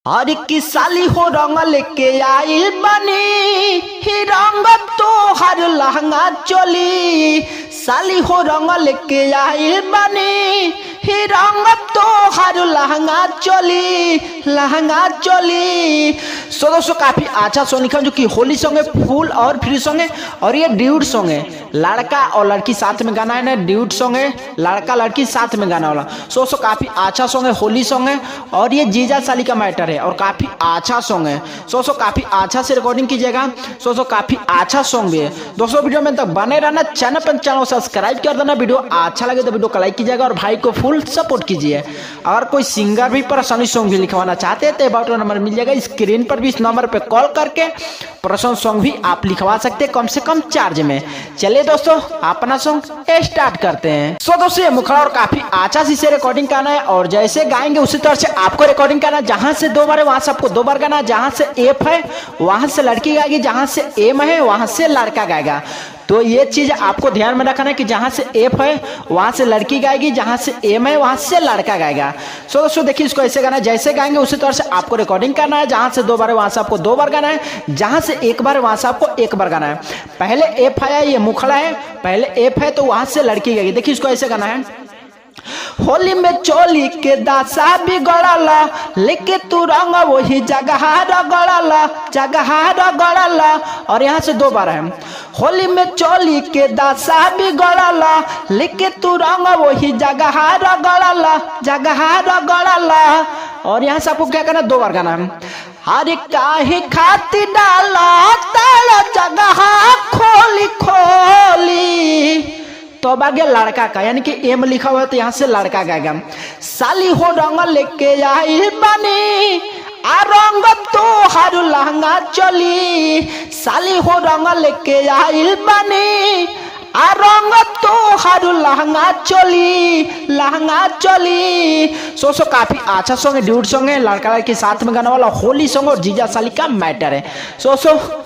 हर की साली हो रंग लेके आई बनी ही रंग तो हर लहंगा चोली। साली हो रंग लेके आई बनी ही रंग तो हर लहंगा चोली। सो दोस्तों काफी अच्छा सॉन्ग लिखा जो कि होली सॉन्ग है, फुल और फ्री सॉन्ग है और ये ड्यूट सॉन्ग है। लड़का और लड़की साथ में गाना है ना, ड्यूट सॉन्ग है, लड़का लड़की साथ में गाना वाला। सो काफी अच्छा सॉन्ग है, होली सॉन्ग है और ये जीजा साली का मैटर है और काफी अच्छा सॉन्ग है। सो काफी अच्छा से रिकॉर्डिंग कीजिएगा। सो काफी अच्छा सॉन्ग भी है दोस्तों। वीडियो में तक बने रहना, चैनल पर चैनल सब्सक्राइब कर देना। वीडियो अच्छा लगे तो वीडियो को लाइक कीजिएगा और भाई को फुल सपोर्ट कीजिए। अगर कोई सिंगर भी पर्सनली सॉन्ग भी लिखवाना चाहते हैं तो अबाउट नंबर मिल जाएगा स्क्रीन पर भी। इस नंबर पे कॉल करके पर्सनल सॉन्ग भी आप लिखवा सकते हैं कम से कम चार्ज में। चलिए दोस्तों अपना सॉन्ग स्टार्ट करते हैं। सो दोस्तों ये मुखड़ा और काफी अच्छा से रिकॉर्डिंग करना है और जैसे गाएंगे उसी तरह से आपको रिकॉर्डिंग करना है। जहां से 2 बार है वहां से आपको 2 बार गाना है। जहां से एफ है वहां से लड़की गाएगी, जहां से एम है वहां से लड़का गाएगा। तो ये चीज आपको ध्यान में रखना है कि जहां से एफ है वहां से लड़की गाएगी, जहां से एम है वहां से लड़का गाएगा। सो दोस्तों देखिए इसको ऐसे गाना है, जैसे गाएंगे उसी तरह से आपको रिकॉर्डिंग करना है। जहां से 2 बार है वहां से आपको 2 बार गाना है, जहां से 1 बार है वहां से आपको 1 बार गाना है। पहले एफ आया, ये मुखड़ा है, पहले एफ है तो वहां से लड़की गाएगी। देखिए इसको ऐसे गाना है। होली में चोली के दासा बिगड़ला, लेके तू रंग वही जगह रगड़ला। और यहाँ से 2 बार है। होली में चोली के दासा बिगड़ला, लेके तू रंग वही जगह रगड़ला। और यहाँ से आपको क्या करना है, 2 बार गाना है। हर काहे खाती डाला ताला जगह खोली। तो अब आगे लड़का का यानी कि एम लिखा हुआ है तो यहाँ से लड़का गाएगा। साली हो रंग लेके आई बनी आ रंग तो हर लहंगा चली। साली हो रंग लेके आई बनी आ रंग तो हर लहंगा चोली। सो काफी अच्छा सॉन्ग है, ड्यूट सॉन्ग है, लड़का लड़की साथ में गाने वाला होली सॉन्ग और जीजा साली का मैटर है। सो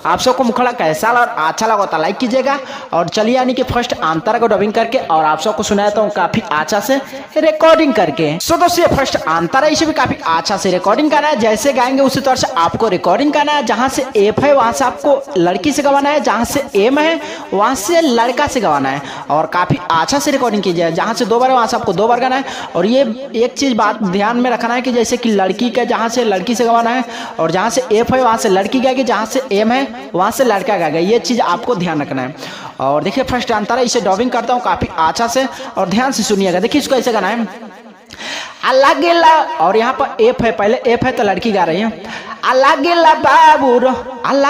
आप सबको मुखड़ा कैसा और अच्छा लगा तो लाइक कीजिएगा। और चलिए यानी कि फर्स्ट अंतरा को डबिंग करके और आप सबको सुनाता हूँ काफी अच्छा से रिकॉर्डिंग करके। सो दोस्तों फर्स्ट अंतरा इसे भी काफी अच्छा से रिकॉर्डिंग करना है। जैसे गाएंगे उसी तरह से आपको रिकॉर्डिंग करना है। जहां से एफ है वहां से आपको लड़की से गवाना है, जहां से एम है वहां से लड़का से गवाना है और काफी अच्छा से रिकॉर्डिंग कीजिए। जहां से 2 बार है वहां से आपको 2 बार गाना है। और ये एक चीज बात ध्यान में रखना है कि जैसे कि लड़की का जहां से लड़की से गवाना है और जहां से एफ है वहां से लड़की गाएगी, जहां से एम है वहां से लड़का गाएगा। ये चीज आपको ध्यान रखना है। और देखिए फर्स्ट अंतरा इसे डबिंग करता हूँ काफी अच्छा से और ध्यान से सुनिएगा। देखिए इसको ऐसे गाना है। अल्लाह गेला और यहाँ पर एफ है, पहले एफ है तो लड़की गा रही है। अल्लाह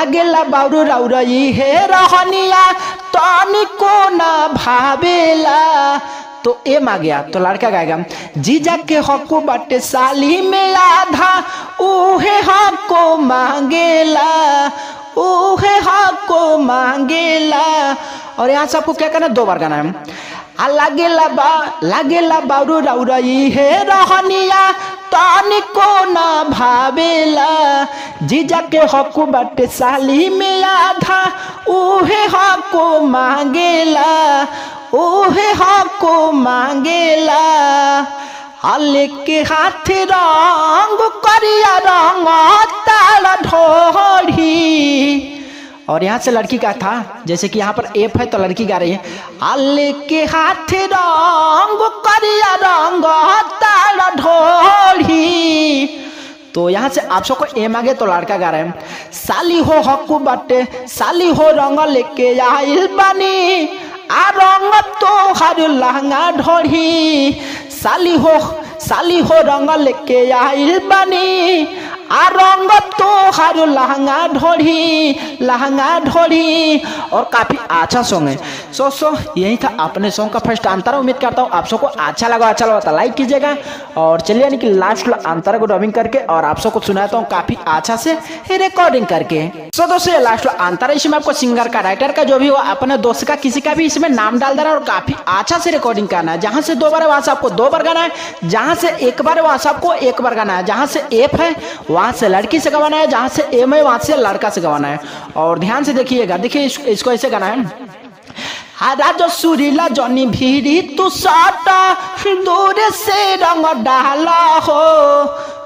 गेला बाबू रौरई है रहनिया तनी को ना भावेला। तो एम आ गया तो लड़का गाएगा। जीजा के हक बाटे साली में आधा उहे हक को मांगेला। और यहाँ से आपको क्या करना है, 2 बार गाना है। लागेला बाबू रौरई है रहनिया तनी को ना भावेला। जीजा के हक बाटे साली में आधा उहे हक को मांगेला। हले के हाथ रंग करिया रंग ताला ढोढ़ी। और यहाँ से लड़की का था, जैसे कि यहाँ पर एफ है तो लड़की गा रही है। हले के हाथ रंग करिया रंग ताला ढोढ़ी। तो यहाँ से आप सबको एम आगे तो लड़का गा रहे हैं। साली हो हक बाटे साली हो रंग लेके आइल बनी आ रंग तो हर लहंगा ढोढ़ी। साली हो रंग लेके आइल बनी आ रंग तो हर लहंगा ढोढ़ी। और काफी अच्छा सॉन्ग है। सो यही था अपने सॉन्ग का फर्स्ट अंतरा। उम्मीद करता हूँ आप सबको अच्छा लगा तो लाइक कीजिएगा। और चलिए यानी कि लास्ट अंतरा को डबिंग करके और आप सबको सुनाता हूँ काफी अच्छा से रिकॉर्डिंग करके। सो दोस्तों लास्ट अंतरा इसमें आपको सिंगर का राइटर का जो भी हो अपने दोस्त का किसी का भी इसमें नाम डाल देना और काफी अच्छा से रिकॉर्डिंग करना है। जहां से 2 बार है वहां से आपको 2 बार गाना है, जहां से 1 बार है वहां से आपको 1 बार गाना है, जहां से एफ है वहां से लड़की से गवाना है, जहां से एम है वहां से लड़का से गवाना है। और ध्यान से देखिएगा। देखिए इसको ऐसे गाना है। राजो सुरीला जनी भीरी तू साटा दूर से रंग डाला हो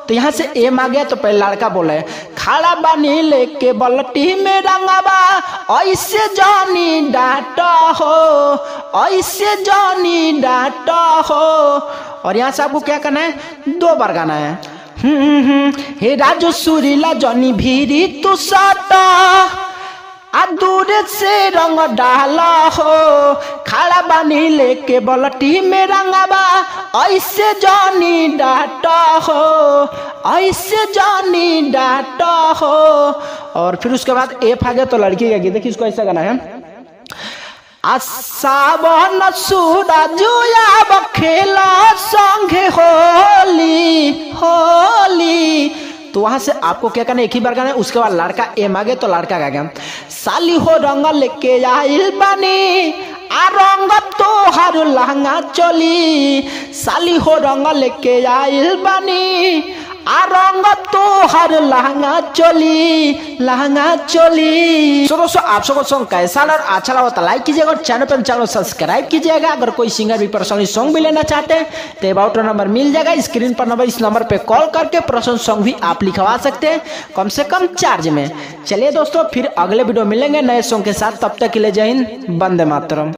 तो यहाँ से एम आ गया। तो पहले लड़का बोले खड़ा बानी लेके बल्टी में रंगाबा ऐसे जानी डाटा हो, ऐसे जानी डाटा हो। और यहाँ से आपको क्या करना है, 2 बार गाना है। हे राजू सुरीला जनी भीरी तू साटा आ दूर से रंग डाला हो, खड़ा बानी लेके बल्टी में रंगाबा ऐसे जानी डाटा हो, ऐसे जानी डाटा हो। और फिर उसके बाद एफ आ गया। तो लड़की का गीत देखिए, इसको ऐसा गाना है। आसावन सूरजुया बखेला संगे होली होली। तो वहां से आपको क्या करना है, एक ही बार गाना है। उसके बाद लड़का एम आ गया। तो लड़का गा गया साली हो रंग लेके आइल बानी आ रंग तो हर लहंगा चोली, साली हो रंग लेके आइल बानी आ रंग तो हर लहंगा चोली, लहंगा चोली। तो दोस्तों आप सबको सॉन्ग कैसा और अच्छा लगा तो लाइक कीजिएगा और चैनल को सब्सक्राइब कीजिएगा। अगर कोई सिंगर भी पर्सनली सॉन्ग भी लेना चाहते हैं तो अबाउट नंबर मिल जाएगा स्क्रीन पर नंबर, इस नंबर पे कॉल करके पर्सनल सॉन्ग भी आप लिखवा सकते हैं कम से कम चार्ज में। चलिए दोस्तों फिर अगले वीडियो मिलेंगे नए सॉन्ग के साथ, तब तक के लिए जय हिंद, वंदे मातरम।